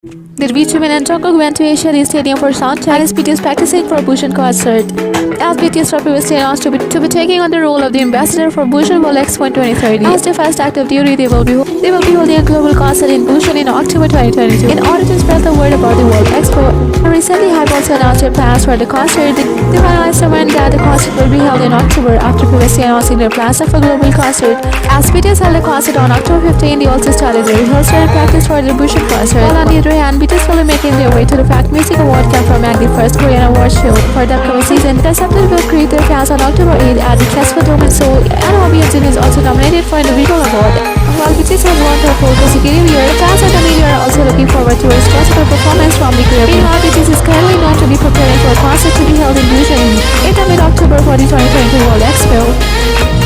The V and JungKook went to Asia Stadium for soundcheck as BTS practicing for Busan concert. As BTS were previously announced to be taking on the role of the ambassador for Busan World Expo in 2030. As their first active duty, they will be holding a global concert in Busan in October 2022 in order to spread the word about the World Expo. Recently, Hype also announced their plans for the concert. They finalized when that the concert will be held in October after previously announcing their plans of a global concert. As BTS held a concert on October 15, they also started their rehearsal and practice for the Busan concert. While on the other hand, BTS will be making their way to the Fact Music Award Camp for the first Korean award show for the upcoming season. The September will greet their fans on October 8 at the Casper Dome in Seoul, and Armyyy is also nominated for an individual award. While BTS has won for 4 consecutive years, fans and the media are also looking forward to a spectacular performance from the group. Meanwhile, BTS is currently known to be preparing for a concert to be held in Busan in the mid-October for the 2022 World Expo.